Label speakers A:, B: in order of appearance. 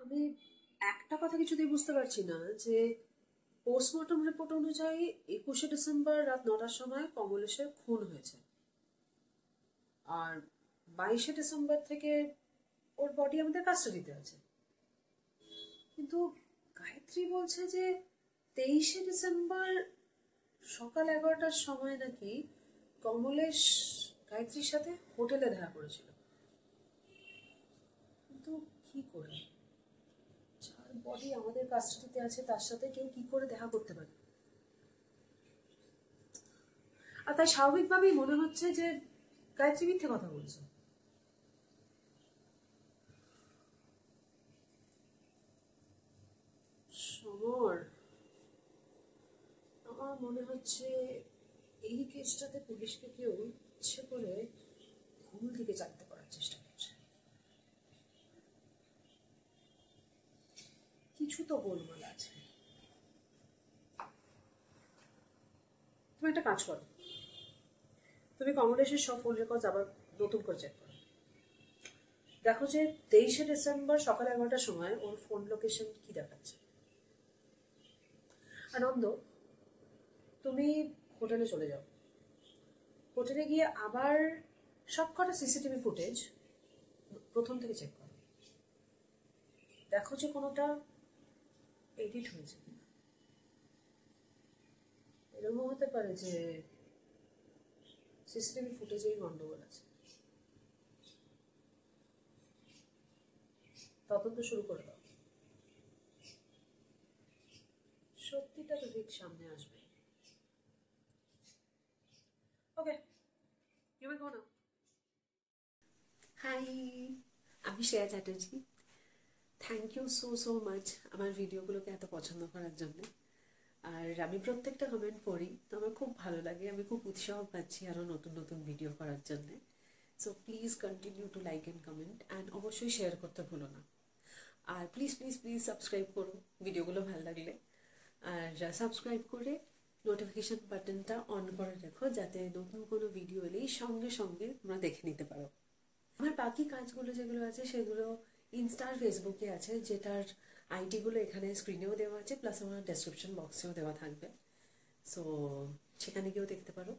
A: আমি একটা কথা কিছুতেই বুঝতে পারছি না যে পোস্টমর্টম রিপোর্ট অনুযায়ী 21শে ডিসেম্বর রাত 9টার সময় কমলেশের খুন হয়েছে, আর 22শে ডিসেম্বর থেকে ওর বডি আমাদের কাস্টাডিতে আছে। কিন্তু গায়ত্রী বলছে যে 23শে ডিসেম্বর সকাল 11টার সময় নাকি কমলেশ গায়ত্রীর সাথে হোটেলে দেখা করেছিল। কিন্তু কি করে, যার বডি আমাদের কাস্টাডিতে আছে তার সাথে কেউ কি করে দেখা করতে পারে? আর তাই স্বাভাবিকভাবেই মনে হচ্ছে যে গায়ত্রী মিথ্যে কথা বলছে। সমর, আমার মনে হচ্ছে এই কেসটাতে পুলিশকে কেউ ইচ্ছে করে ভুল দিকে চালাতে করার চেষ্টা করছে। কিছু তো গোলমাল আছে। তুমি একটা কাজ করো, তুমি কমলেশের সব ফোন রেকর্ড আবার নতুন করে চেক করো। দেখো যে 23শে ডিসেম্বর সকাল 11টার সময় ওর ফোন লোকেশন কি দেখাচ্ছে। আনন্দ, তুমি হোটেলে চলে যাও। হোটেলে গিয়ে আবার সব কটা সিসিটিভি ফুটেজ প্রথম থেকে চেক করো। দেখো যে কোনোটা এডিট হয়েছে কিনা। এরকমও হতে পারে যে সিসিটিভি ফুটেজেই গন্ডগোল আছে। তদন্ত শুরু করে দাও, সত্যিটা তো ঠিক সামনে আসবে। ওকে, you may go now.
B: Hi, আমি Shreya Chatterjee. Thank you so so much আমার ভিডিওগুলোকে এত পছন্দ করার জন্য। আর আমি প্রত্যেকটা কমেন্ট পড়ি, তো আমার খুব ভালো লাগে, আমি খুব উৎসাহ পাচ্ছি আরও নতুন নতুন ভিডিও করার জন্য। So please continue to like and comment and অবশ্যই শেয়ার করতে ভুলো না। আর প্লিজ প্লিজ প্লিজ সাবস্ক্রাইব করো ভিডিওগুলো ভালো লাগলে। আর সাবস্ক্রাইব করে নোটিফিকেশন বাটনটা অন করে রেখো, যাতে নতুন কোনো ভিডিও এলেই সঙ্গে সঙ্গে তোমরা দেখে নিতে পারো। আমার বাকি কাজগুলো যেগুলো আছে সেগুলো ইনস্টা আর ফেসবুকে আছে, যেটার আইডিগুলো এখানে স্ক্রিনেও দেওয়া আছে, প্লাস আমার ডেসক্রিপশন বক্সেও দেওয়া থাকবে। সো সেখানে গিয়েও দেখতে পারো।